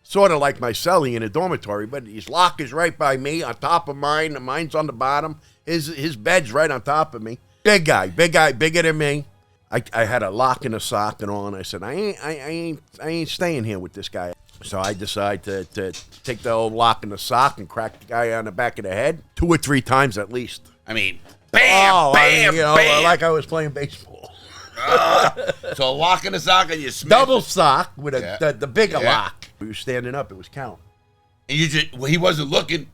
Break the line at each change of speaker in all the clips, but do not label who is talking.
sort of like my cellie in a dormitory, but his lock is right by me, on top of mine. Mine's on the bottom. His bed's right on top of me. Big guy, bigger than me. I had a lock and a sock and all, and I said, I ain't staying here with this guy. So I decided to take the old lock and the sock and crack the guy on the back of the head 2 or 3 times at least.
I mean, bam, bam.
Like I was playing baseball.
So a lock and a sock, and you smash
double sock with the bigger lock. We were standing up. It was count.
And he wasn't looking.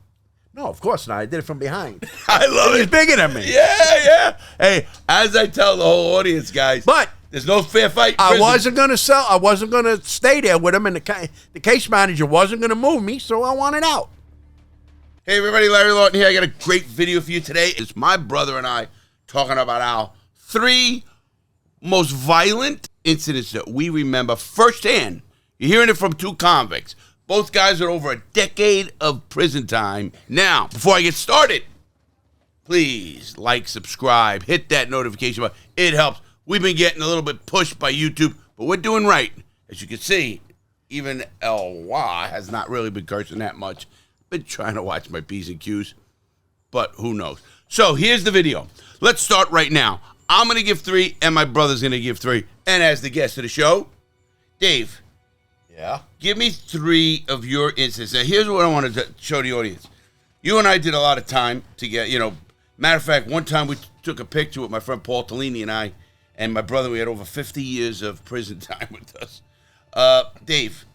No, of course not. I did it from behind.
I love it.
He's bigger than me.
Yeah. Hey, as I tell the whole audience, guys,
but
there's no fair fight.
I wasn't going to stay there with him, and the case manager wasn't going to move me, so I wanted out.
Hey, everybody, Larry Lawton here. I got a great video for you today. It's my brother and I talking about our 3 most violent incidents that we remember firsthand. You're hearing it from 2 convicts. Both guys are over a decade of prison time. Now, before I get started, please like, subscribe, hit that notification button. It helps. We've been getting a little bit pushed by YouTube, but we're doing right. As you can see, even LY has not really been cursing that much. Been trying to watch my P's and Q's, but who knows. So here's the video. Let's start right now. I'm going to give 3, and my brother's going to give 3. And as the guest of the show, Dave.
Yeah?
Give me 3 of your instances. Now, here's what I wanted to show the audience. You and I did a lot of time together. Matter of fact, one time we took a picture with my friend Paul Tellini and I, and my brother. We had over 50 years of prison time with us. Dave,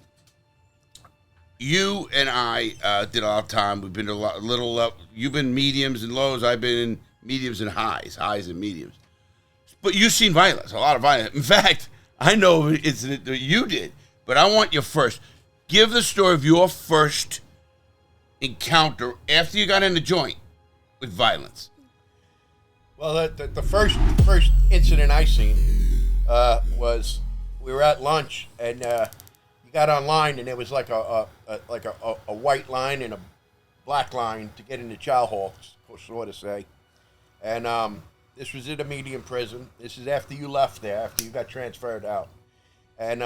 you and I did a lot of time. We've been to a little. You've been mediums and lows. I've been in mediums and highs and mediums. But you've seen violence, a lot of violence. In fact, I know an incident that you did. But I want you first. Give the story of your first encounter after you got in the joint with violence.
Well, the first incident I seen was we were at lunch, and you got online, and there was like a white line and a black line to get into chow hall, so to say. And this was in a medium prison. This is after you left there, after you got transferred out. And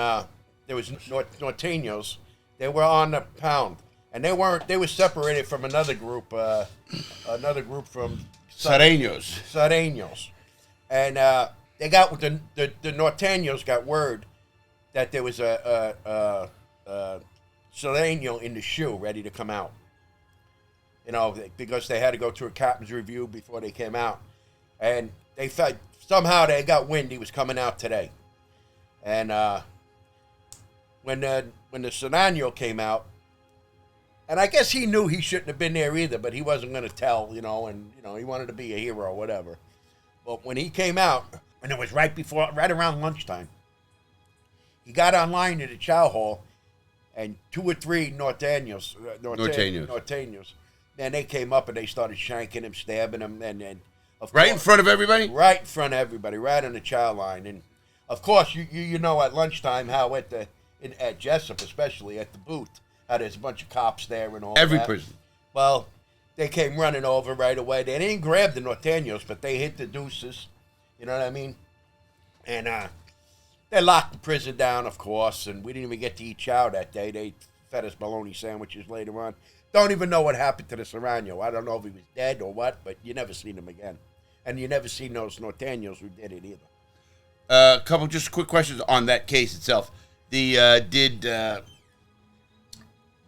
there was Norteños. They were on the pound, and they were separated from another group from Sareños. And they got the Norteños got word that there was a Sareño in the shoe ready to come out. Because they had to go through a captain's review before they came out, and they felt somehow they got wind he was coming out today, and when the Sareño came out, and I guess he knew he shouldn't have been there either, but he wasn't going to tell, and he wanted to be a hero or whatever. But when he came out, and it was right around lunchtime, he got online to the chow hall, and 2 or 3 Norteños, then they came up and they started shanking him, stabbing him, and of course,
right in front of everybody?
Right in front of everybody, right on the chow line. And of course, you know at lunchtime how at Jessup, especially at the booth, how there's a bunch of cops there and all
Every
that.
prison.
Well, they came running over right away. They didn't grab the Norteños, but they hit the deuces. You know what I mean? And they locked the prison down, of course, and we didn't even get to eat chow that day. They fed us bologna sandwiches later on. Don't even know what happened to the Sareño. I don't know if he was dead or what, but you never seen him again. And you never seen those Norteños who did it either.
A couple just quick questions on that case itself. Did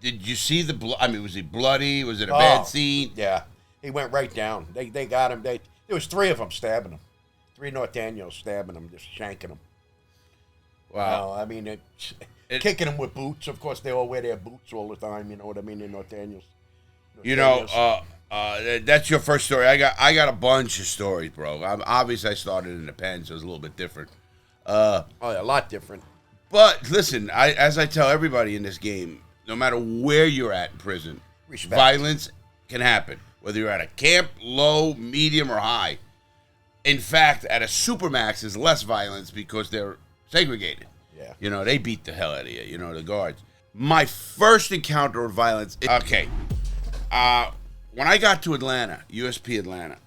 you see the blood? I mean, was he bloody? Was it a bad scene?
Yeah, he went right down. They got him. There was 3 of them stabbing him. 3 Norteños stabbing him, just shanking him.
Wow.
I mean, kicking him with boots. Of course, they all wear their boots all the time. You know what I mean? In Norteños.
That's your first story. I got a bunch of stories, bro. Obviously, I started in the pen, so it's a little bit different.
A lot different.
But listen, as I tell everybody in this game, no matter where you're at in prison,
Respect.
Violence can happen, whether you're at a camp, low, medium, or high. In fact, at a supermax, there's less violence because they're segregated.
Yeah.
They beat the hell out of you, the guards. My first encounter with violence, when I got to Atlanta, USP Atlanta,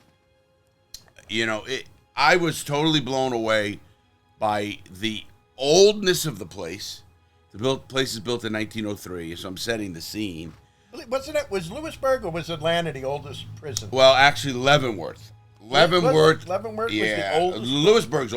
I was totally blown away by the oldness of the place. The place is built in 1903, so I'm setting the scene.
Was Lewisburg or was Atlanta the oldest prison?
Well, actually, Leavenworth. Leavenworth
yeah. Was the oldest.
Lewisburg's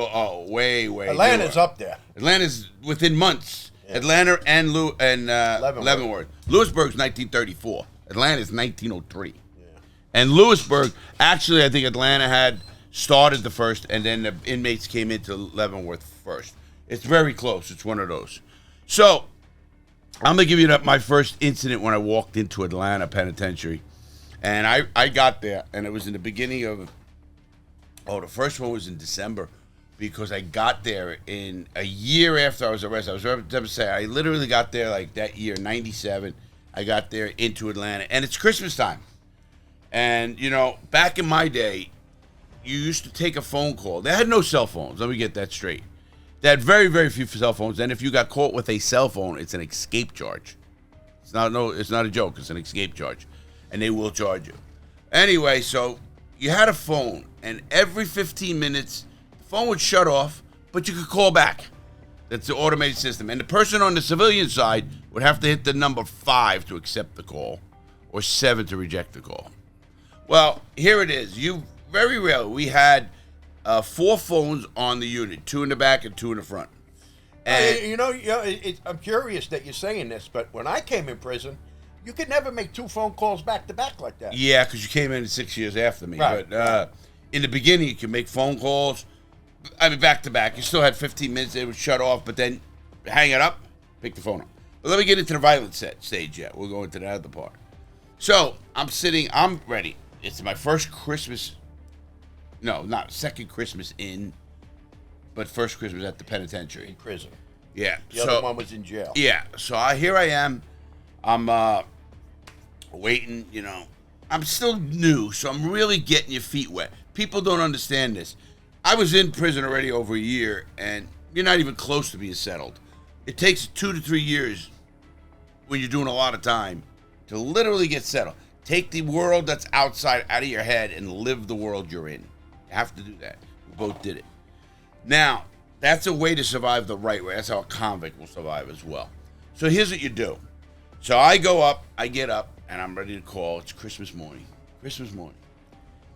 way.
Atlanta's up there.
Atlanta's within months. Yeah. Atlanta and Leavenworth. Lewisburg's 1934. Atlanta's 1903. Yeah. And Lewisburg, actually, I think Atlanta had started the first, and then the inmates came into Leavenworth first. It's very close. It's one of those. So, I'm going to give you my first incident when I walked into Atlanta Penitentiary. And I got there, and it was in the beginning of... the first one was in December, because I got there in a year after I was arrested. I was about to say, I literally got there like that year, 97. I got there into Atlanta, and it's Christmas time. And, back in my day, you used to take a phone call. They had no cell phones. Let me get that straight. They had very, very few cell phones. And if you got caught with a cell phone, it's an escape charge. It's not a joke. It's an escape charge. And they will charge you. Anyway, so you had a phone, and every 15 minutes, the phone would shut off, but you could call back. That's the automated system. And the person on the civilian side would have to hit the number 5 to accept the call, or 7 to reject the call. Well, here it is. Very rarely, we had 4 phones on the unit, 2 in the back and 2 in the front. And
I'm curious that you're saying this, but when I came in prison, you could never make 2 phone calls back to back like that.
Yeah, because you came in 6 years after me.
Right.
But in the beginning, you could make phone calls. Back to back. You still had 15 minutes. It would shut off, but then hang it up, pick the phone up. But let me get into the violent stage yet. We'll go into that other part. So I'm ready. It's my first Christmas. No, not second Christmas in, but first Christmas at the penitentiary.
In prison.
Yeah.
The other one was in jail.
Yeah. So here I am. I'm waiting, I'm still new, so I'm really getting your feet wet. People don't understand this. I was in prison already over a year, and you're not even close to being settled. It takes 2 to 3 years when you're doing a lot of time to literally get settled. Take the world that's outside out of your head and live the world you're in. You have to do that. We both did it. Now, that's a way to survive the right way. That's how a convict will survive as well. So here's what you do. So I get up, and I'm ready to call. It's Christmas morning.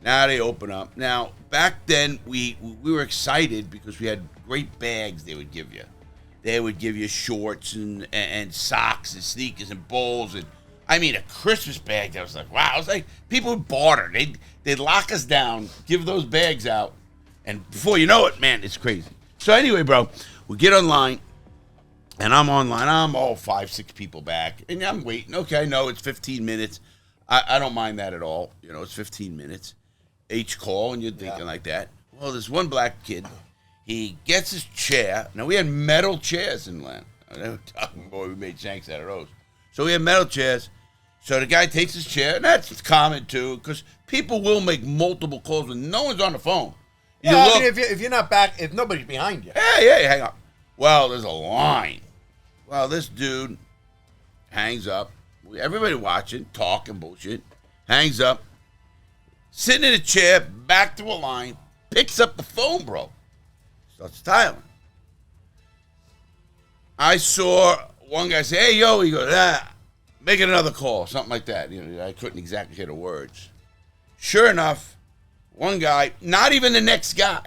Now they open up. Now, back then, we were excited because we had great bags they would give you. They would give you shorts and socks and sneakers and bowls. And I mean, a Christmas bag that was like, wow. It was like people would barter. They'd lock us down, give those bags out. And before you know it, man, it's crazy. So anyway, bro, we get online. And I'm online. I'm all 5-6 people back. And I'm waiting. Okay, I know it's 15 minutes. I don't mind that at all. It's 15 minutes. Each call, and you're thinking like that. Well, there's one black kid. He gets his chair. Now, we had metal chairs in Atlanta. Boy, we made shanks out of those. So we had metal chairs. So the guy takes his chair. And that's common, too, because people will make multiple calls when no one's on the phone.
Yeah, if you're not back, if nobody's behind you.
Yeah, hang on. Well, there's a line. Well, this dude hangs up. Everybody watching, talking bullshit. Hangs up. Sitting in a chair, back to a line. Picks up the phone, bro. Starts dialing. I saw one guy say, hey, yo. He goes, making another call. Something like that. I couldn't exactly hear the words. Sure enough, one guy, not even the next guy,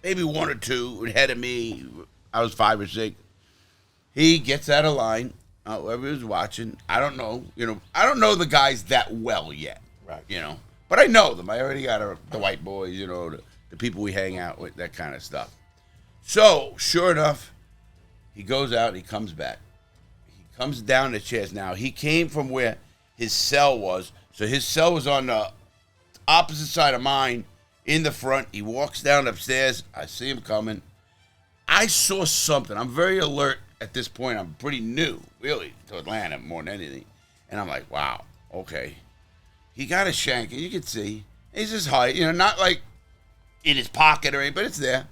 maybe 1 or 2 ahead of me. I was 5 or 6. He gets out of line. Whoever was watching, I don't know. I don't know the guys that well yet.
Right.
But I know them. I already got the white boys, the people we hang out with, that kind of stuff. So, sure enough, he goes out and he comes back. He comes down the chairs. Now, he came from where his cell was. So his cell was on the opposite side of mine in the front. He walks down upstairs. I see him coming. I saw something. I'm very alert at this point. I'm pretty new, really, to Atlanta more than anything. And I'm like, wow, okay. He got a shank, and you can see. He's just high, not like in his pocket or anything, but it's there.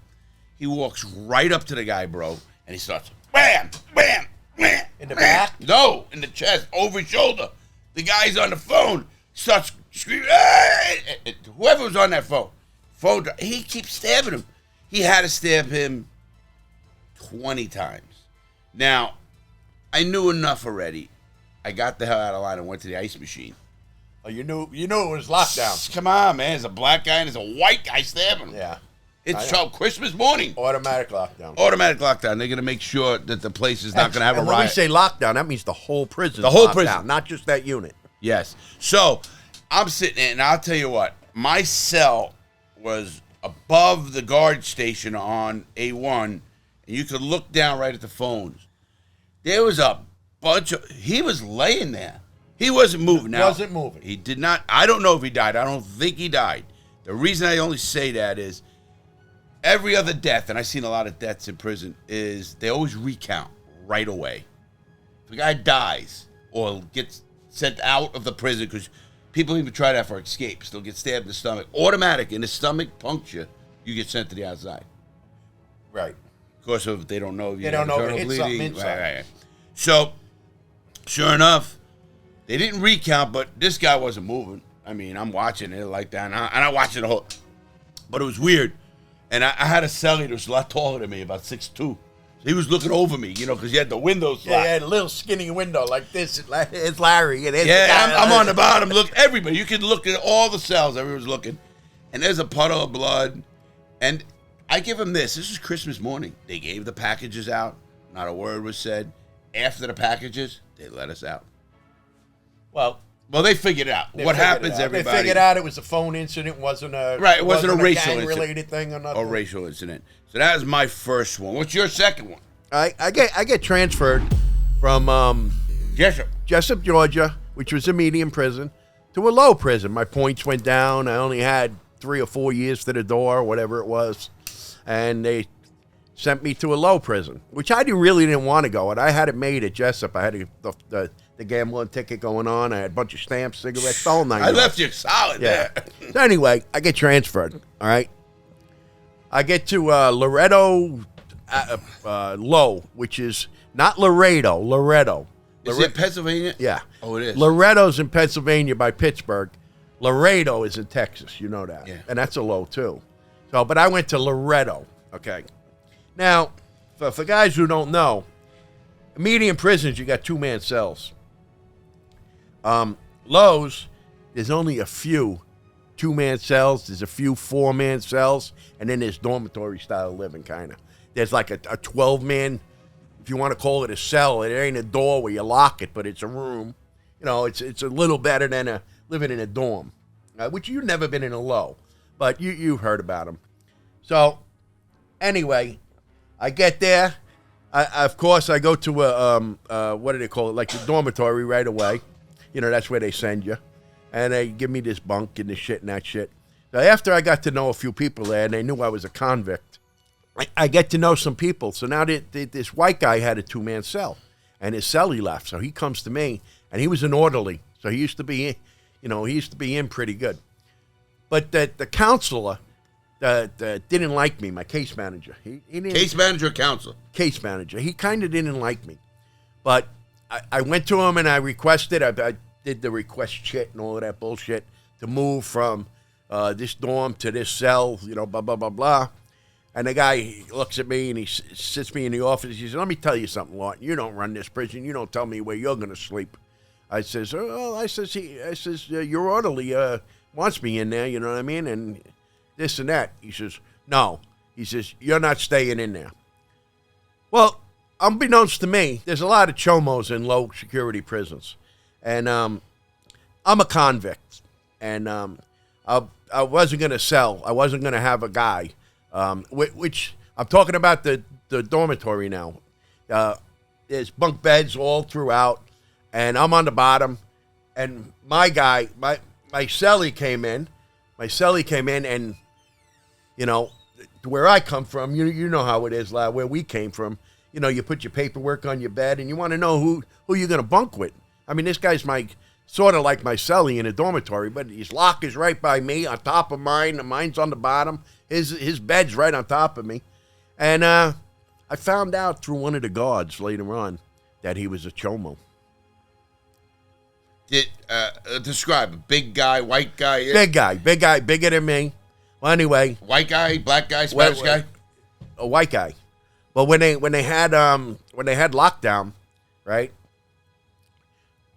He walks right up to the guy, bro, and he starts, bam, bam, bam.
In the back?
No, in the chest, over his shoulder. The guy's on the phone, starts screaming, hey! Whoever was on that phone, he keeps stabbing him. He had to stab him 20 times. Now, I knew enough already. I got the hell out of line and went to the ice machine.
Oh, you knew it was lockdown.
Come on, man. There's a black guy and there's a white guy stabbing him.
Yeah.
It's Christmas morning.
Automatic lockdown.
Automatic lockdown. They're going to make sure that the place is not going to have a riot.
When we say lockdown, that means the whole prison.
The whole prison.
Not just that unit.
Yes. So I'm sitting there, and I'll tell you what. My cell was above the guard station on A1, and you could look down right at the phones. There was a bunch of... He was laying there. He wasn't moving. Now,
wasn't moving.
He did not... I don't know if he died. I don't think he died. The reason I only say that is every other death, and I've seen a lot of deaths in prison, is they always recount right away. If a guy dies or gets sent out of the prison, because people even try that for escapes. They'll get stabbed in the stomach. Automatic, in the stomach puncture, you get sent to the outside.
Right.
Of course, if they don't know if you
They don't know if it
internal
hit
bleeding.
something inside.
Right. So, sure enough, they didn't recount, but this guy wasn't moving. I mean, I'm watching it like that, and I watched it the whole... But it was weird. And I had a cellie that was a lot taller than me, about 6'2". So he was looking over me, because he had the windows
Yeah, he had a little skinny window like this. It's Larry. And
I'm on the bottom. Look, everybody. You can look at all the cells. Everyone's looking. And there's a puddle of blood. And I give them this. This is Christmas morning. They gave the packages out. Not a word was said. After the packages, they let us out.
Well,
they figured it out. What happens, everybody?
They figured out it was a phone incident. It wasn't a
racial
gang-related thing or nothing.
A racial incident. So that was my first one. What's your second one?
I get transferred from Jessup, Georgia, which was a medium prison, to a low prison. My points went down. I only had 3 or 4 years to the door, whatever it was, and they sent me to a low prison, which I really didn't want to go. And I had it made at Jessup. I had the gambling ticket going on. I had a bunch of stamps, cigarettes, all night.
I left you solid there.
So anyway, I get transferred. All right. I get to Loretto Low, which is not Laredo. Loretto.
Is it Pennsylvania?
Yeah.
Oh, it is.
Loretto's in Pennsylvania by Pittsburgh. Laredo is in Texas. You know that.
Yeah.
And that's a low too. So, but I went to Loretto. Okay. Now, for guys who don't know, medium prisons, you got 2-man cells. Lows, there's only a few 2-man cells. There's a few 4-man cells. And then there's dormitory style living, kind of. There's like a 12-man, if you want to call it a cell. It ain't a door where you lock it, but it's a room. It's a little better than living in a dorm, which you've never been in a low. But you've heard about them. So, anyway, I get there. Of course, I go to a, what do they call it, like the dormitory right away. That's where they send you. And they give me this bunk and this shit and that shit. So after I got to know a few people there, and they knew I was a convict, I get to know some people. So now this white guy had a 2-man cell, and his cellie left. So he comes to me, and he was an orderly. So he used to be, in pretty good. But the counselor didn't like me, my case manager. He didn't,
case manager or counselor? Case
manager. He kind of didn't like me. But I went to him and I requested, I did the request shit and all of that bullshit to move from this dorm to this cell, blah, blah, blah, blah. And the guy looks at me and he sits me in the office. He says, let me tell you something, Lawton. You don't run this prison. You don't tell me where you're going to sleep. I says, your orderly wants me in there, you know what I mean? And this and that. He says, no. He says, you're not staying in there. Well, unbeknownst to me, there's a lot of chomos in low security prisons. And I'm a convict. And I wasn't going to sell. I wasn't going to have a guy. Which I'm talking about the dormitory now. There's bunk beds all throughout. And I'm on the bottom. And my cellie came in. My cellie came in and, where I come from, you know how it is, where we came from. You put your paperwork on your bed and you want to know who you're going to bunk with. I mean, this guy's sort of like my cellie in a dormitory, but his lock is right by me, on top of mine. Mine's on the bottom. His bed's right on top of me. And I found out through one of the guards later on that he was a chomo.
Describe a big guy, white guy.
Big guy, bigger than me. Well, anyway,
white guy, black guy, Spanish guy.
A white guy. But when they had lockdown, right?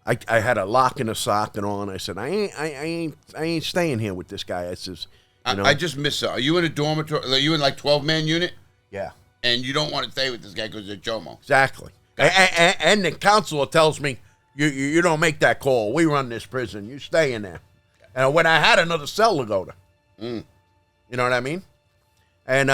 I had a lock in a sock and all, and I said, I ain't staying here with this guy. I says, you know,
I just missed it. Are you in a dormitory? Are you in like 12-man unit?
yeah,
And you don't want to stay with this guy because you're chomo.
exactly. And the counselor tells me, you don't make that call. We run this prison. You stay in there. And when I had another cell to go to, you know what I mean? And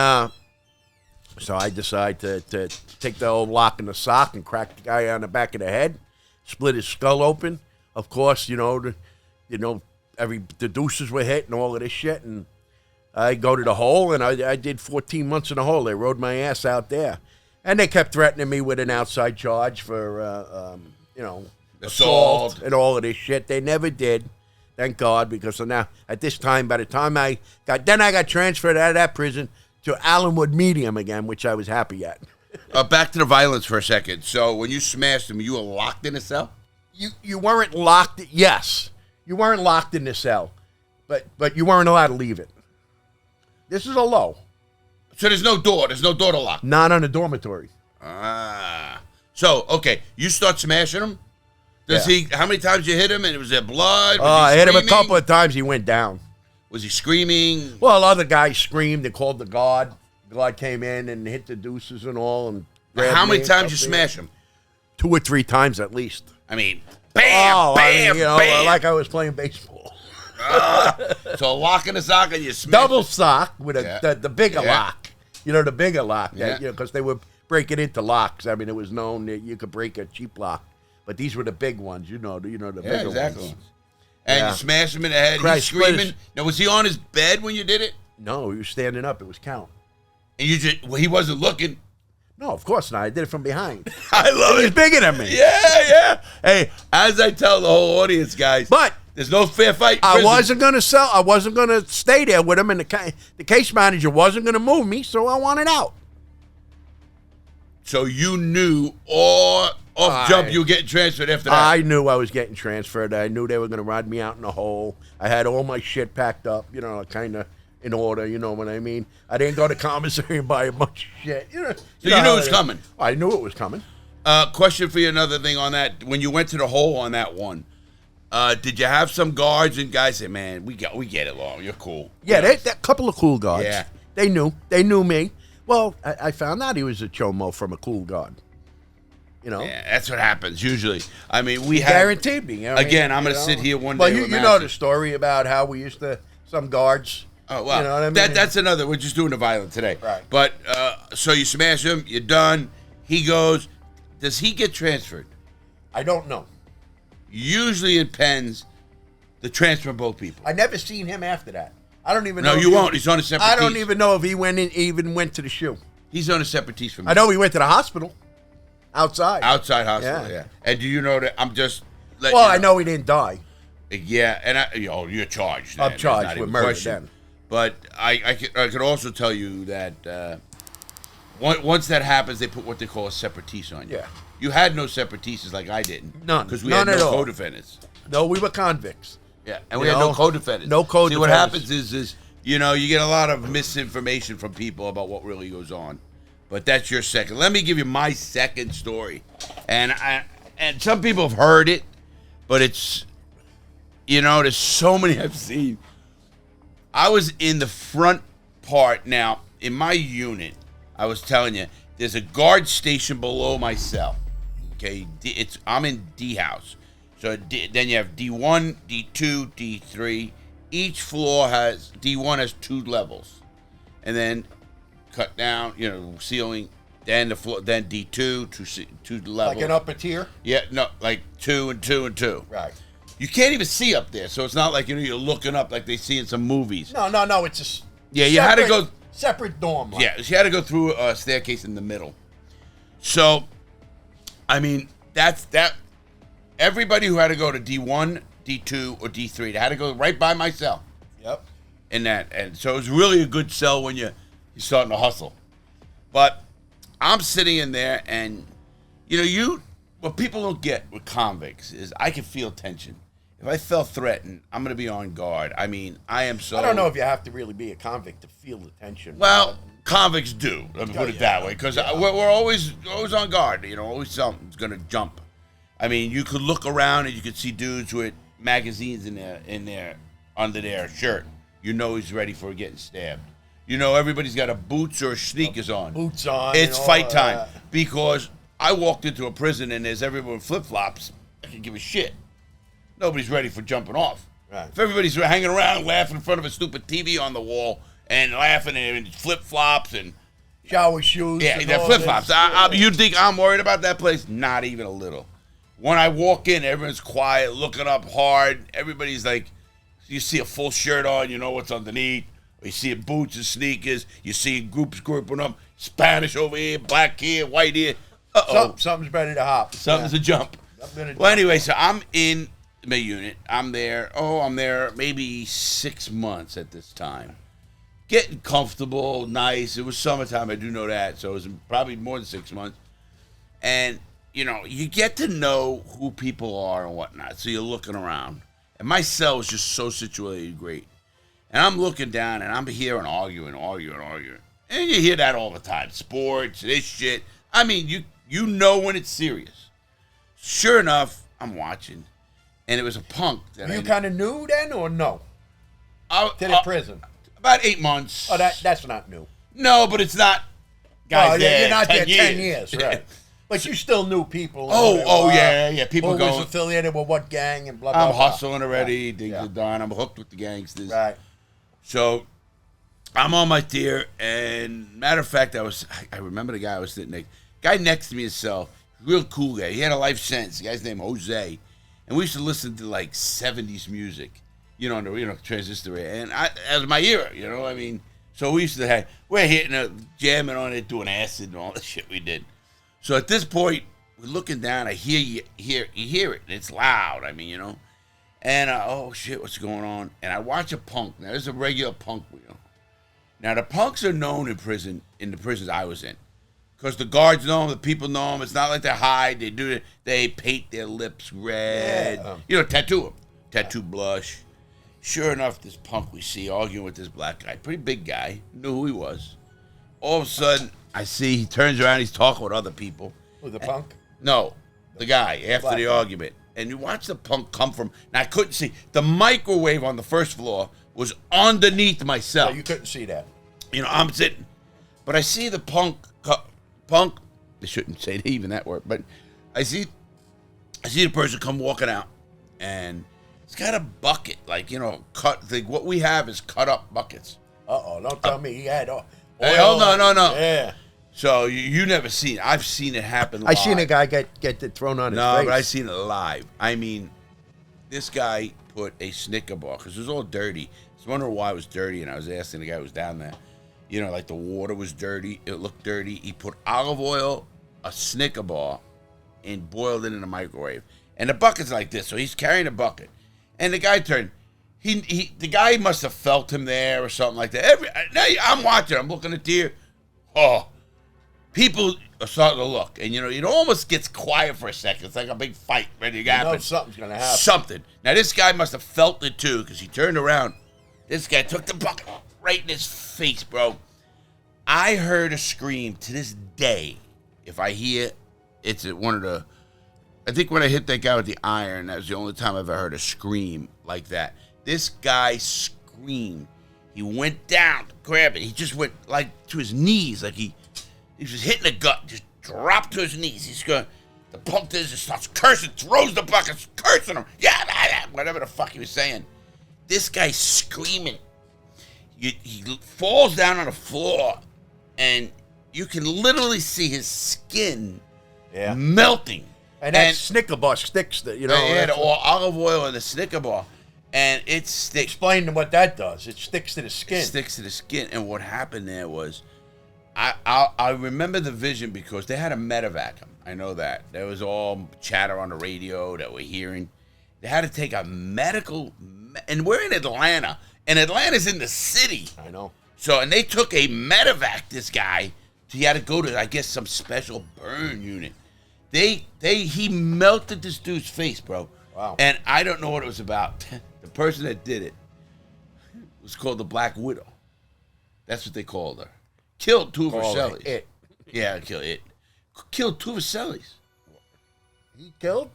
so I decided to take the old lock in the sock and crack the guy on the back of the head, split his skull open. Of course, the deuces were hit and all of this shit. And I go to the hole, and I did 14 months in the hole. They rode my ass out there. And they kept threatening me with an outside charge for, assault and all of this shit. They never did, thank God, because now, at this time, by the time I got transferred out of that prison to Allenwood Medium again, which I was happy at.
Back to the violence for a second. So when you smashed him, you were locked in a cell?
You weren't locked. Yes, you weren't locked in the cell, but you weren't allowed to leave it. This is a low.
So there's no door. There's no door to lock.
Not on the dormitory.
So, okay, you start smashing him? How many times you hit him and was there blood?
I hit him a couple of times. He went down.
Was he screaming?
Well, other guys screamed and called the guard. The guard came in and hit the deuces and all. And
how many times you smash him?
2 or 3 times at least.
I mean, bam, bam.
Like I was playing baseball.
So a lock in the sock and you smash
double sock with the bigger lock. The bigger lock.
Yeah.
Because they were breaking into locks. I mean, it was known that you could break a cheap lock. But these were the big ones, the bigger ones.
And you smashed him in the head. He's screaming. Now, was he on his bed when you did it?
No, he was standing up. It was count.
And he wasn't looking.
No, of course not. I did it from behind.
I love it.
He's bigger than me.
Yeah. Hey, as I tell the whole audience, guys,
but
there's no fair fight.
I wasn't going to stay there with him, and the case manager wasn't going to move me, so I wanted out.
So you knew jump you were getting transferred after that?
I knew I was getting transferred. I knew they were going to ride me out in the hole. I had all my shit packed up, kind of in order, you know what I mean? I didn't go to commissary and buy a bunch of shit.
So you knew it was coming?
I knew it was coming.
Question for you, another thing on that. When you went to the hole on that one, did you have some guards and guys say, man, we get it, Law. You're cool.
Yeah, a couple of cool guards.
Yeah.
They knew me. Well, I found out he was a chomo from a cool guard.
Yeah, that's what happens usually. I mean, we
guaranteed me.
Again, I'm going to sit here one day.
Well, you know the story about how we used to, some guards.
Oh, well,
you know what I mean?
That's another. We're just doing the violent today.
Right.
But, so you smash him, you're done. He goes, does he get transferred?
I don't know.
Usually in Pens, the transfer both people.
I never seen him after that. I don't even know.
No, you won't. He's on a separate
I don't even know if he even went to the shoe.
He's on a separate tease from me.
I know he went to the hospital. Outside
hospital, yeah. And do you know that I'm just letting
I know he didn't die.
Yeah, and you're charged.
I'm charged with murder then.
But I could also tell you that once that happens, they put what they call a separatiste on you. Yeah. You had no separatises like I didn't.
None.
Because we had no co-defendants.
No, we were convicts.
Yeah, and we had no co-defendants.
No co-defendants.
See, what happens is you get a lot of misinformation from people about what really goes on. But that's your second. Let me give you my second story. And some people have heard it, but it's, there's so many I've seen. I was in the front part. Now, in my unit, I was telling you, there's a guard station below my cell. Okay, I'm in D house. So then you have D1, D2, D3. Each floor has, D1 has 2 levels. And then cut down, ceiling, then the floor, then D2, two levels. Like
an upper tier?
Yeah, no, like 2 and 2 and 2.
Right.
You can't even see up there, so it's not like you're looking up like they see in some movies.
No, it's
you had to go
separate dorm.
Yeah, you had to go through a staircase in the middle. So, I mean, that's that. Everybody who had to go to D1, D2, or D3, they had to go right by my cell.
Yep.
And so it was really a good cell when you're starting to hustle. But I'm sitting in there, and what people don't get with convicts is I can feel tension. If I felt threatened, I'm going to be on guard. I mean, I am so.
I don't know if you have to really be a convict to feel the tension.
Well, convicts do. Let me put it that way, because we're always on guard. Always something's going to jump. I mean, you could look around and you could see dudes with magazines in their under their shirt. You know he's ready for getting stabbed. You know everybody's got a boots or sneakers on.
Boots on.
It's fight time because I walked into a prison and there's everyone with flip flops. I can give a shit. Nobody's ready for jumping off.
Right.
If everybody's hanging around laughing in front of a stupid TV on the wall and laughing in flip flops and
shower shoes.
Yeah, they're flip flops. You think I'm worried about that place? Not even a little. When I walk in, everyone's quiet, looking up hard. Everybody's like, you see a full shirt on, you know what's underneath. You see boots and sneakers. You see groups grouping up. Spanish over here, black here, white here.
Something's ready to hop.
Something's a jump. Well, anyway, so I'm in my unit. I'm there maybe 6 months at this time. Getting comfortable, nice. It was summertime, I do know that. So it was probably more than 6 months. And, you know, you get to know who people are and whatnot. So you're looking around. And my cell was just so situated great. And I'm looking down and I'm hearing arguing. And you hear that all the time. Sports, this shit. I mean, you know when it's serious. Sure enough, I'm watching. And it was a punk.
That you kind of knew then or no? To the prison.
About 8 months.
Oh, that's not new.
No, but it's not. Guys,
you're not
10
there
years.
10 years, right? But you still knew people.
Yeah. People
who was affiliated with what gang and blah, blah,
I'm
blah.
hustling already. Things are done. I'm hooked with the gangsters.
Right.
So I'm on my tier, and matter of fact, I remember the guy I was sitting next. Guy next to me himself, real cool guy. He had a life sentence. The guy's name Jose, and we used to listen to like 70s music. Transistor, and as my era, I mean, so we used to we're hitting jamming on it, doing acid and all the shit we did. So at this point, we're looking down. I hear it, and it's loud. I mean, and oh shit, what's going on? And I watch a punk. Now there's a regular punk wheel. Now the punks are known in the prisons I was in, because the guards know them, the people know them. It's not like they hide. They do it. They paint their lips red. Tattoo them, tattoo blush. Sure enough, this punk we see arguing with this black guy, pretty big guy, knew who he was. All of a sudden, I see he turns around, he's talking with other people.
Who, the punk?
No, the guy, after the argument. And you watch the punk come from, now I couldn't see, the microwave on the first floor was underneath my cell.
So you couldn't see that.
I'm sitting, but I see the punk, they shouldn't say even that word, but I see the person come walking out, and it's got a bucket, cut. What we have is cut up buckets.
Don't tell me he had oil.
No.
Yeah.
So you never seen it. I've seen it happen live.
I seen a guy get it thrown on his face.
No, but I seen it live. I mean, this guy put a Snicker bar, because it was all dirty. I was wondering why it was dirty, and I was asking the guy who was down there. Like the water was dirty. It looked dirty. He put olive oil, a Snicker bar, and boiled it in the microwave. And the bucket's like this, so he's carrying a bucket. And the guy turned. The guy must have felt him there or something like that. Now I'm watching. I'm looking at deer. People are starting to look, and it almost gets quiet for a second. It's like a big fight ready to happen.
Something's gonna happen.
Something. Now this guy must have felt it too, because he turned around. This guy took the bucket right in his face, bro. I heard a scream to this day. If I hear, it's at one of the. I think when I hit that guy with the iron, that was the only time I've ever heard a scream like that. This guy screamed. He went down to grab it. He just went to his knees, like he was just hitting the gut, just dropped to his knees. He's going, the punk just starts cursing, throws the bucket, cursing him. Yeah, whatever the fuck he was saying. This guy's screaming. He falls down on the floor, and you can literally see his skin melting.
And that Snicker bar sticks,
They had olive oil in the Snicker bar, and it sticks.
Explain what that does. It sticks to the skin.
It sticks to the skin, and what happened there was, I remember the vision because they had a medevac. I know that. There was all chatter on the radio that we're hearing. They had to take a medical, and we're in Atlanta, and Atlanta's in the city.
I know.
So, and they took a medevac, this guy. He had to go to, I guess, some special burn unit. He melted this dude's face, bro.
Wow.
And I don't know what it was about. The person that did it was called the Black Widow. That's what they called her. Killed two of her cellies.
It.
Yeah, killed it. Killed two of her cellies.
He killed?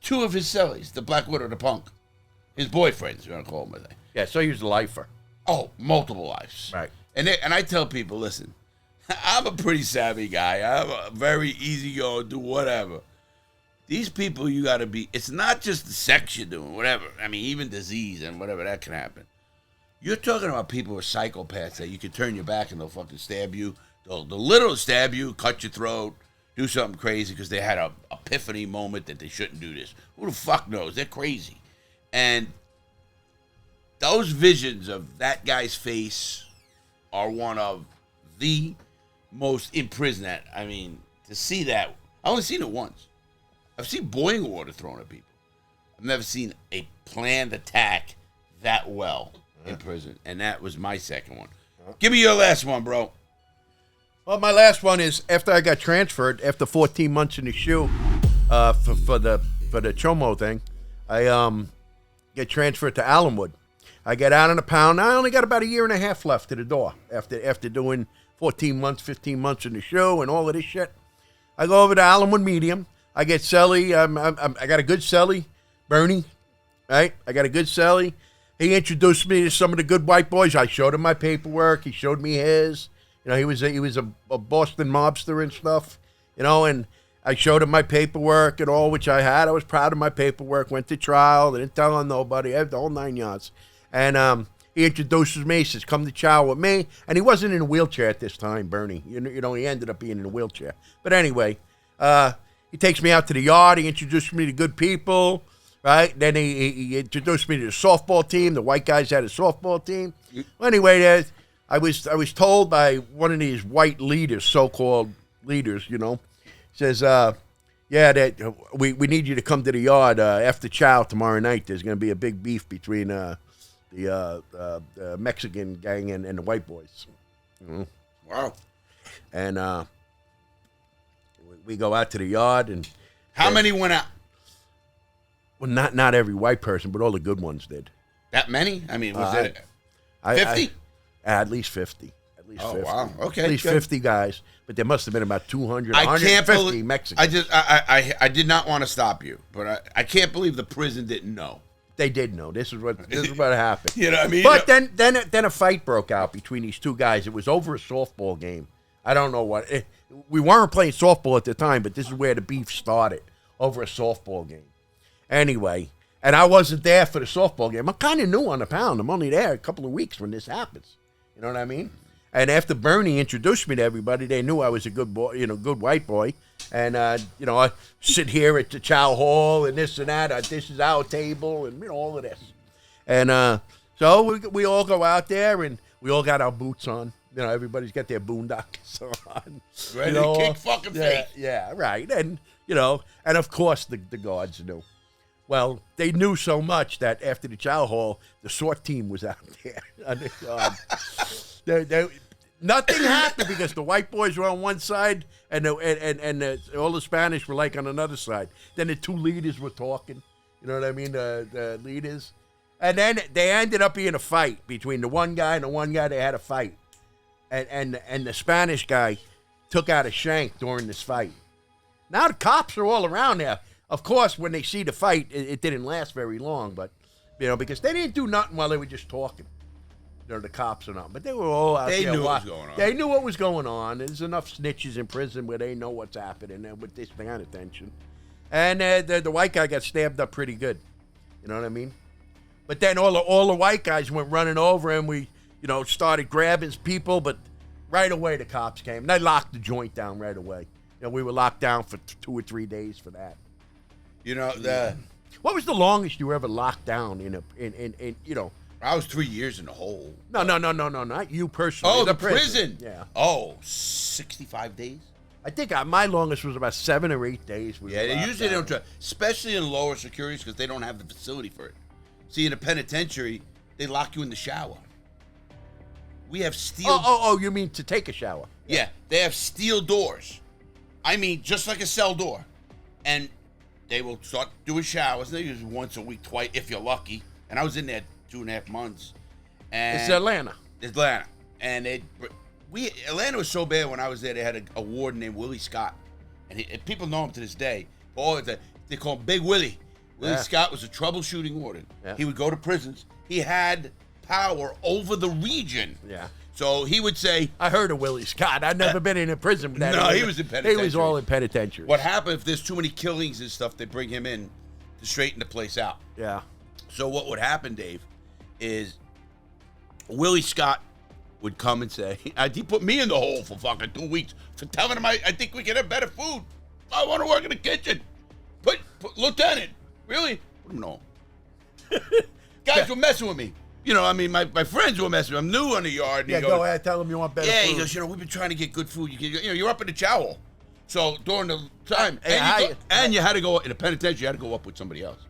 two of his cellies, the Black Widow, the punk, his boyfriends, you're going to call him, I think.
Yeah, so he was a lifer.
Oh, multiple lives.
Right.
And I tell people, listen, I'm a pretty savvy guy. I'm a very easygoing, do whatever. These people, you got to be, it's not just the sex you're doing, whatever. I mean, even disease and whatever, that can happen. You're talking about people who are psychopaths that you can turn your back and they'll fucking stab you. They'll literally stab you, cut your throat, do something crazy because they had a epiphany moment that they shouldn't do this. Who the fuck knows? They're crazy. And those visions of that guy's face are one of the most in prison. I mean, to see that, I only seen it once. I've seen boiling water thrown at people. I've never seen a planned attack that well in prison, and that was my second one. Give me your last one, bro.
Well, my last one is after I got transferred after 14 months in the shoe for the Chomo thing. I get transferred to Allenwood. I get out on the pound. I only got about a year and a half left to the door after doing 14 months, 15 months in the show and all of this shit. I go over to Allenwood Medium. I get celly. I got a good celly, Bernie, right? I got a good celly. He introduced me to some of the good white boys. I showed him my paperwork. He showed me his. You know, he was a Boston mobster and stuff. You know, and I showed him my paperwork and all, which I had. I was proud of my paperwork. Went to trial. Didn't tell on nobody. I had the whole 9 yards. And he introduces me. He says, "Come to chow with me." And he wasn't in a wheelchair at this time, Bernie. You know, he ended up being in a wheelchair. But anyway, he takes me out to the yard. He introduced me to good people, right? Then he introduced me to the softball team. The white guys had a softball team. Well, anyway, I was told by one of these white leaders, so-called leaders, you know, says, yeah, that we need you to come to the yard after chow tomorrow night. There's going to be a big beef between the Mexican gang and the white boys. Mm-hmm.
Wow.
And we go out to the yard. And
how many went out?
Well, not every white person, but all the good ones did.
That many? I mean, was it 50?
At least 50. At least 50.
Wow. Okay.
At least
good.
50 guys, but there must have been about 200,
I can't
150
believe,
Mexicans.
I did not want to stop you, but I can't believe the prison didn't know.
They did know. This is what happened.
You know what I mean?
But then a fight broke out between these two guys. It was over a softball game. I don't know what. We weren't playing softball at the time, but this is where the beef started, over a softball game. Anyway, and I wasn't there for the softball game. I'm kind of new on the pound. I'm only there a couple of weeks when this happens. You know what I mean? And after Bernie introduced me to everybody, they knew I was a good boy, good white boy. And, I sit here at the chow hall and this and that. This is our table and all of this. And so we all go out there and we all got our boots on. You know, everybody's got their boondockers on.
Ready to kick fucking face.
Yeah, right. And, and of course the guards knew. Well, they knew so much that after the chow hall, the SWAT team was out there on the yard. Nothing happened because the white boys were on one side and all the Spanish were like on another side. Then the two leaders were talking. You know what I mean? The leaders. And then they ended up being a fight between the one guy and the one guy. They had a fight. And the Spanish guy took out a shank during this fight. Now the cops are all around there. Of course, when they see the fight, it didn't last very long, but, because they didn't do nothing while they were just talking. The cops or not, but they were all out there.
They knew what was going on.
They knew what was going on. There's enough snitches in prison where they know what's happening with this kind of tension. And the white guy got stabbed up pretty good. You know what I mean? But then all the white guys went running over and we, started grabbing people, but right away the cops came. And they locked the joint down right away. We were locked down for 2 or 3 days for that. What was the longest you were ever locked down in
I was 3 years in the hole.
No, not you personally.
Oh, the prison.
Yeah.
Oh, 65 days?
I think my longest was about 7 or 8 days.
Yeah, they usually don't try, especially in lower securities because they don't have the facility for it. See, in a penitentiary, they lock you in the shower. We have steel...
Oh, you mean to take a shower?
Yeah, they have steel doors. I mean, just like a cell door. And they will start doing showers. They use once a week, twice, if you're lucky. And I was in there 2.5 months. And
it's Atlanta.
And Atlanta was so bad when I was there, they had a warden named Willie Scott. And people know him to this day. They call him Big Willie. Willie
Yeah.
Scott was a troubleshooting warden.
Yeah.
He would go to prisons. He had power over the region.
Yeah.
So he would say,
I heard of Willie Scott. I've never been in a prison. With that.
No, he was in
He
penitentiary.
was all in penitentiary.
what happened if there's too many killings and stuff, they bring him in to straighten the place out.
Yeah.
So what would happen, Dave, is Willie Scott would come and say, he put me in the hole for fucking 2 weeks for telling him I think we can have better food. I want to work in the kitchen. Put Lieutenant, really? No. Guys were messing with me. You know, I mean, my friends were messing with me. I'm new on the yard. And
Yeah,
he goes,
go ahead. Tell him you want better
yeah,
food.
he goes, we've been trying to get good food. You're up in the chow hall. So during the time,
Hey,
and you had to go in a penitentiary. You had to go up with somebody else.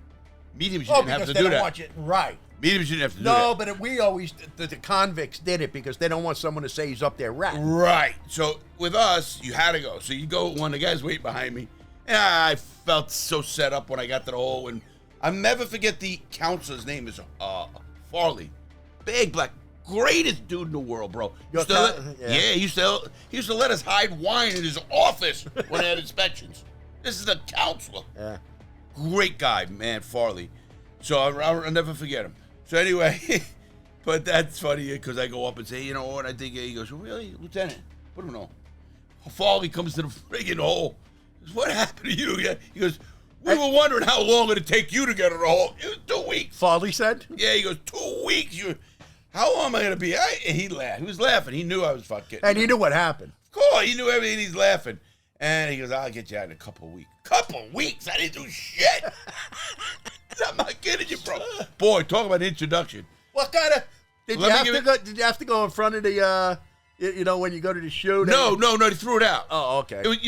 Mediums, you
Oh,
didn't have
because
to
they
do
don't
that.
want you. Right.
Mediums, you didn't have to do
No,
that.
but we always, the convicts did it because they don't want someone to say he's up there ratting.
Right. So with us, you had to go. So you go when the guy's waiting behind me. And I felt so set up when I got to the hole. And I'll never forget the counselor's name is Farley. Big black, greatest dude in the world, bro.
Your
He used to let us hide wine in his office when they had inspections. This is the counselor.
Yeah.
Great guy, man, Farley. So I'll never forget him. So anyway, but that's funny because I go up and say, you know what, I think he goes, really, Lieutenant? I don't know. Farley comes to the friggin' hole. He goes, what happened to you? Yeah. He goes, we were wondering how long it'd take you to get in the hole. It was 2 weeks.
Farley said?
Yeah, he goes, 2 weeks? How long am I going to be? And he laughed. He was laughing. He knew I was fucking.
And he knew what happened.
Of course, he knew everything. He's laughing. And he goes, I'll get you out in a couple of weeks. Couple of weeks? I didn't do shit. I'm not kidding you, bro. Boy, talk about introduction.
What kind of... Did you have to go in front of the, when you go to the shoot?
No, they threw it out.
Oh, okay.
It was,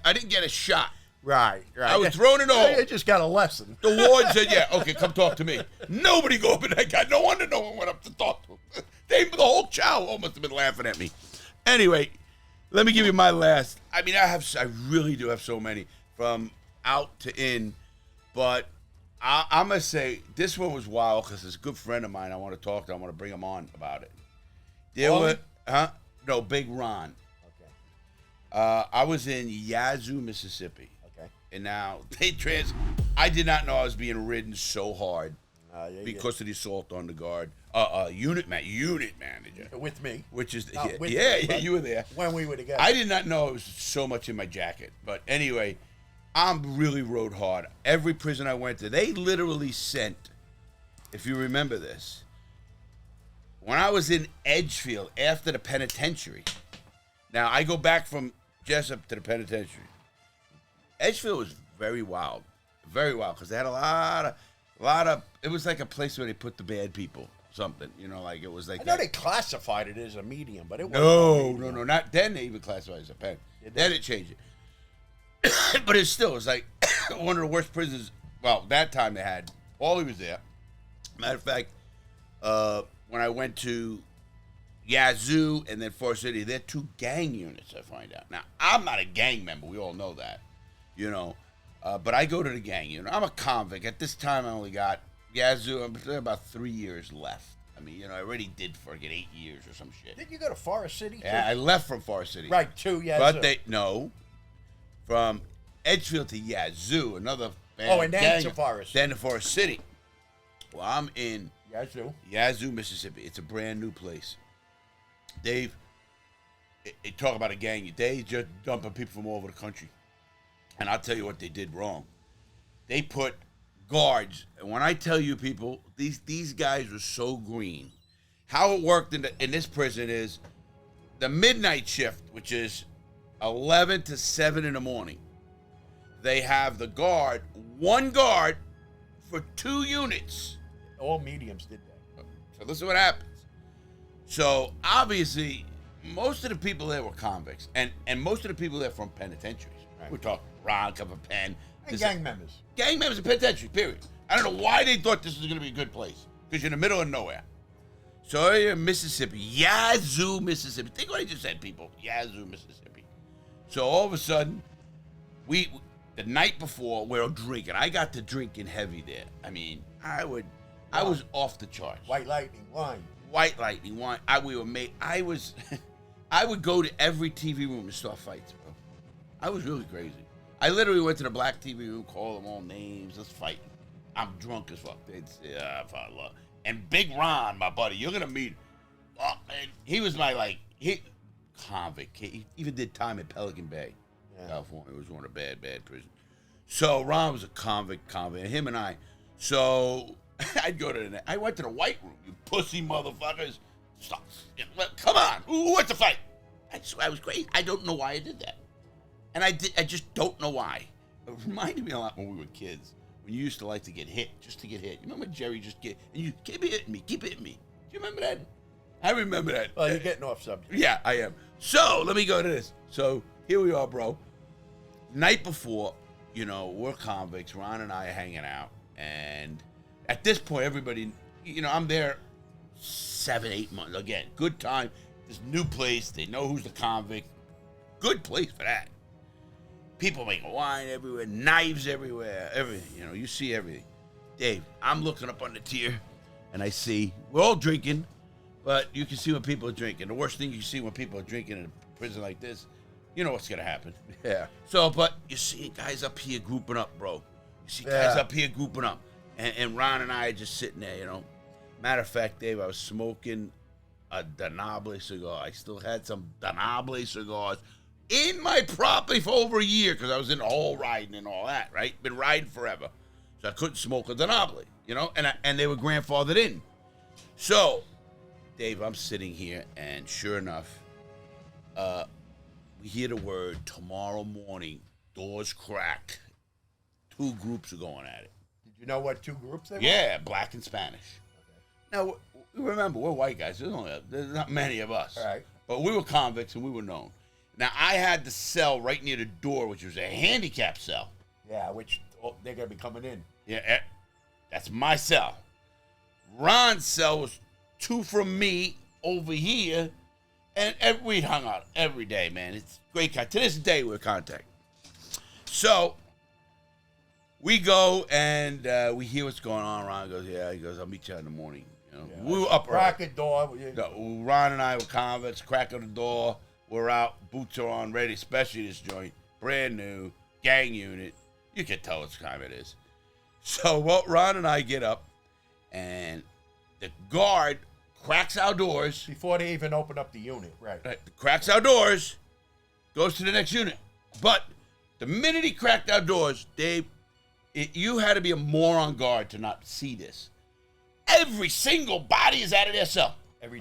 I didn't get a shot.
Right.
I was thrown in the hole.
You just got a lesson.
The warden said, yeah, okay, come talk to me. Nobody go up in that guy. No one went up to talk to him. The whole chow hall must have been laughing at me. Anyway, let me give you my last. I mean, I really do have so many from out to in, but I'm going to say this one was wild because it's a good friend of mine I want to talk to. I want to bring him on about it. No, Big Ron.
Okay.
I was in Yazoo, Mississippi.
Okay.
And now I did not know I was being ridden so hard because of the assault on the guard. Unit manager.
With me.
Which is,
Not with
yeah,
me, but
you were there.
When we were together.
I did not know it was so much in my jacket. But anyway, I'm really rode hard. Every prison I went to, they literally sent, if you remember this, when I was in Edgefield after the penitentiary. Now, I go back from Jessup to the penitentiary. Edgefield was very wild, because they had a lot of. It was like a place where they put the bad people, something, like it was like.
I know they classified it as a medium, but it
No,
wasn't.
not then. They even classified it as a pen.
It
Then
did.
it changed it, but it's like one of the worst prisons. Well, that time they had. Paulie was there. Matter of fact, when I went to Yazoo and then Forest City, they're two gang units, I find out. Now, I'm not a gang member. We all know that, but I go to the gang unit. I'm a convict. At this time, I only got Yazoo. I'm about 3 years left. I mean, I already did for 8 years or some shit.
Didn't you go to Forest City?
Yeah, I left from Forest City.
Right, too, yeah.
But from Edgefield to Yazoo, another
and then
gang,
to Forest.
Then to Forest City. Well, I'm in
Yazoo,
Mississippi. It's a brand new place. Dave, talk about a gang. They just dumping people from all over the country. And I'll tell you what they did wrong. They put guards, and when I tell you people, these guys were so green. How it worked in this prison is the midnight shift, which is 11 to 7 in the morning. They have the guard, one guard for 2 units.
all mediums did that.
So this is what happens. So obviously, most of the people there were convicts, and most of the people there from penitentiaries. Right. We're talking Ron, Cup of Pen.
And gang members.
Gang members in penitentiary, period. I don't know why they thought this was going to be a good place, because you're in the middle of nowhere. So you're in Mississippi, Yazoo, Mississippi. Think what I just said, people. Yazoo, Mississippi. So all of a sudden, the night before, we're drinking. I got to drinking heavy there. I mean, I was off the charts.
White Lightning, wine.
White Lightning, wine. I would go to every TV room and start fights, bro. I was really crazy. I literally went to the black TV room, called them all names, let's fight. I'm drunk as fuck. They'd say, fuck. And Big Ron, my buddy, you're gonna meet him. And he was my convict. He even did time in Pelican Bay, California. It was one of the bad prisons. So Ron was a convict, and him and I. So I'd go to I went to the white room. You pussy motherfuckers. Stop. Come on. Who wants to fight? I was great. I don't know why I did that. And I just don't know why. It reminded me a lot when we were kids. When you used to like to get hit, just to get hit. You remember Jerry and you keep hitting me. Do you remember that? I remember that.
Well, you're getting off subject.
Yeah, I am. So let me go to this. So here we are, bro. Night before, we're convicts. Ron and I are hanging out. And at this point, everybody, I'm there 7-8 months. Again, good time. This new place. They know who's the convict. Good place for that. People making wine everywhere, knives everywhere, everything. You see everything. Dave, I'm looking up on the tier, and I see we're all drinking, but you can see when people are drinking. The worst thing you see when people are drinking in a prison like this, you know what's gonna happen.
Yeah.
So, but you see guys up here grouping up, bro. You see guys up here grouping up, and Ron and I are just sitting there. Matter of fact, Dave, I was smoking a Danable cigar. I still had some Danable cigars in my property for over a year because I was in the hole riding and all that, right? Been riding forever. So I couldn't smoke a Danable, and they were grandfathered in. So, Dave, I'm sitting here, and sure enough, we hear the word tomorrow morning, doors crack. 2 groups are going at it.
Did you know what 2 groups they were?
Yeah, black and Spanish. Okay. Now, remember, we're white guys. There's not many of us.
All right.
But we were convicts, and we were known. Now, I had the cell right near the door, which was a handicap cell.
Yeah, which they're going to be coming in.
Yeah, that's my cell. Ron's cell was 2 from me over here, and we hung out every day, man. It's great contact. To this day, we're contact. So, we go, and we hear what's going on. Ron goes, he goes, I'll meet you in the morning. We were up
crack the door.
Ron and I were convicts, cracking the door. We're out, boots are on, ready, especially this joint. Brand new, gang unit. You can tell what time it is. So Ron and I get up, and the guard cracks our doors.
Before they even open up the unit, right.
Cracks our doors, goes to the next unit. But the minute he cracked our doors, Dave, you had to be a moron guard to not see this. Every single body is out of their cell.
Every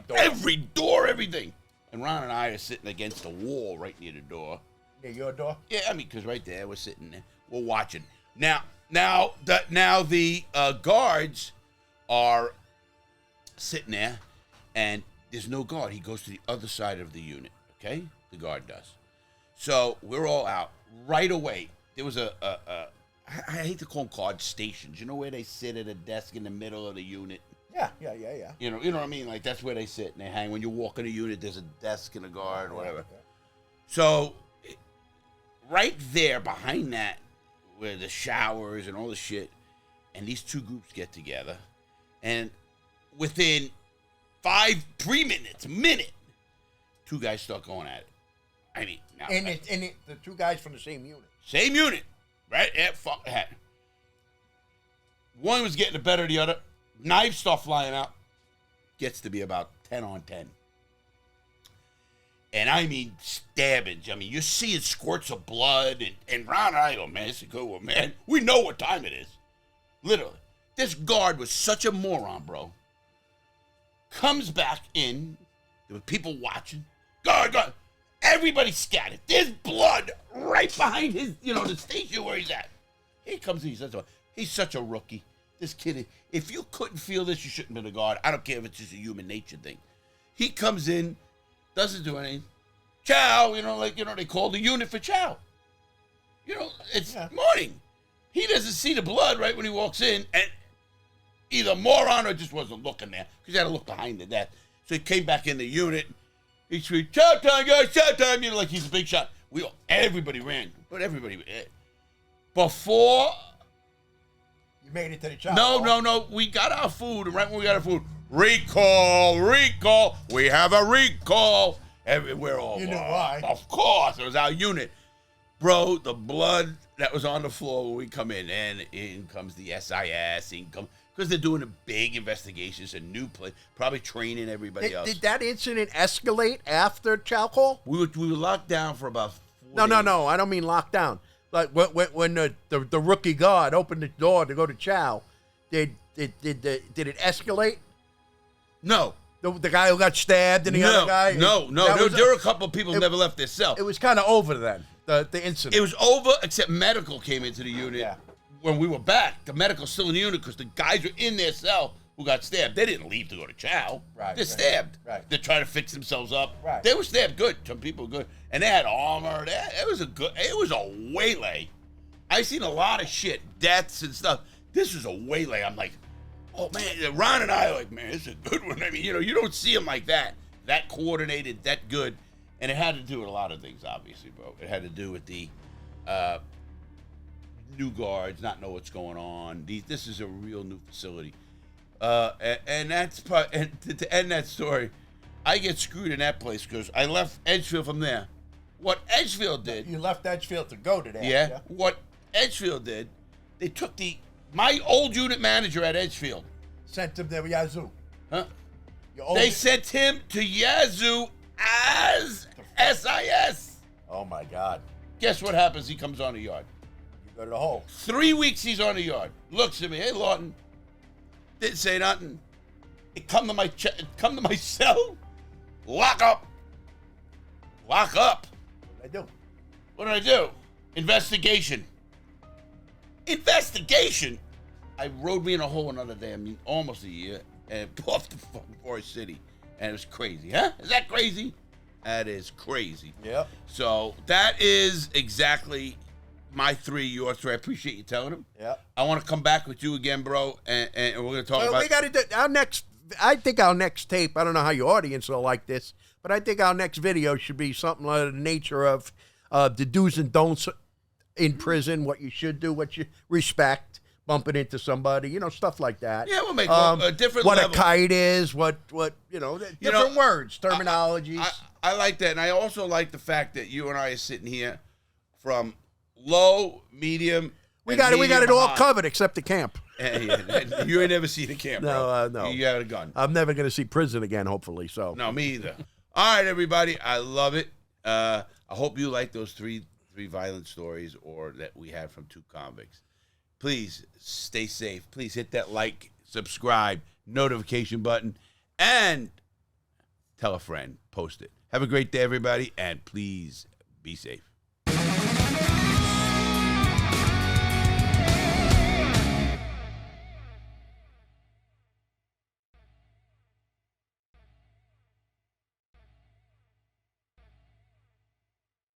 door,
everything. And Ron and I are sitting against the wall right near the door.
Near your door?
Yeah, because right there, we're sitting there. We're watching. Now the guards are sitting there, and there's no guard. He goes to the other side of the unit, okay? The guard does. So we're all out. Right away, there was I hate to call them guard stations. You know where they sit at a desk in the middle of the unit?
Yeah.
You know what I mean? Like, that's where they sit and they hang. When you walk in a unit, there's a desk and a guard or whatever. Yeah. So, right there behind that, where the showers and all the shit, and these 2 groups get together, and within 3 minutes, a minute, 2 guys start going at it. I mean, now,
the 2 guys from the same unit.
Same unit, right? Yeah, fuck that. One was getting the better of the other. Knives start flying out. Gets to be about 10 on 10. And I mean stabbings. I mean, you're seeing squirts of blood. And Ron and I go, man, it's a good one, man. We know what time it is. Literally. This guard was such a moron, bro. Comes back in. There were people watching. Guard. Everybody scattered. There's blood right behind his, the station where he's at. He comes in. He's such a rookie. This kid, if you couldn't feel this, you shouldn't have been a guard. I don't care if it's just a human nature thing. He comes in, doesn't do anything. Chow, they call the unit for chow. It's morning. He doesn't see the blood right when he walks in, and either moron or just wasn't looking there, because he had to look behind the desk. So he came back in the unit. He screamed, chow time, guys, chow time. Like he's a big shot. Everybody ran, but before...
You made it to the chow.
No. We got our food, and right when we got our food, recall. We have a recall. We're all,
you knew why.
Of course, it was our unit. Bro, the blood that was on the floor when we come in comes the SIS, because they're doing a big investigation. It's a new place, probably training everybody else.
Did that incident escalate after chow call?
We were locked down for about 4 days.
No. I don't mean locked down. Like when the rookie guard opened the door to go to chow, did it escalate?
No.
The guy who got stabbed and the other guy?
No. There were a couple of people who never left their cell.
It was kind of over then, the incident.
It was over, except medical came into the unit.
Yeah.
When we were back, the medical's still in the unit because the guys were in their cell who got stabbed. They didn't leave to go to chow.
Right.
They're stabbed.
Right.
They're trying to fix themselves up.
Right.
They were stabbed good. Some people were good. And they had armor. It was a waylay. I've seen a lot of shit, deaths and stuff. This was a waylay. I'm like, oh, man. Ron and I are like, man, this is a good one. I mean, you don't see them like that coordinated, that good. And it had to do with a lot of things, obviously, bro. It had to do with the new guards not know what's going on. This is a real new facility. And that's part. And to end that story, I get screwed in that place because I left Edgefield from there. What Edgefield did.
You left Edgefield to go to that.
Yeah. What Edgefield did, they took my old unit manager at Edgefield.
Sent him to Yazoo.
Huh? They sent him to Yazoo as SIS.
Oh, my God.
Guess what happens? He comes on the yard.
You go to the hole.
3 weeks he's on the yard. Looks at me. Hey, Lawton. Didn't say nothing. Come to my cell. Lock up. Lock up.
What did I do?
What did I do? Investigation. I rode me in a hole another damn almost a year and off the fucking Forest City. And it was crazy, huh? Is that crazy? That is crazy.
Yep.
So that is exactly my 3, your 3. I appreciate you telling them.
Yep.
I want to come back with you again, bro, and we're going to talk about...
We got to do our next... I think our next tape, I don't know how your audience will like this, but I think our next video should be something like the nature of the do's and don'ts in prison, what you should do, what you respect, bumping into somebody, stuff like that.
Yeah, we'll make a different
what
level.
A kite is, different words, terminologies.
I like that, and I also like the fact that you and I are sitting here from low, medium.
We got it all covered except the camp.
You ain't never seen a camp, bro.
No.
You got a gun.
I'm never going to see prison again, hopefully. So
no, me either. All right, everybody, I love it. I hope you like those three violent stories or that we had from 2 convicts. Please stay safe. Please hit that like, subscribe, notification button, and tell a friend. Post it. Have a great day, everybody, and please be safe.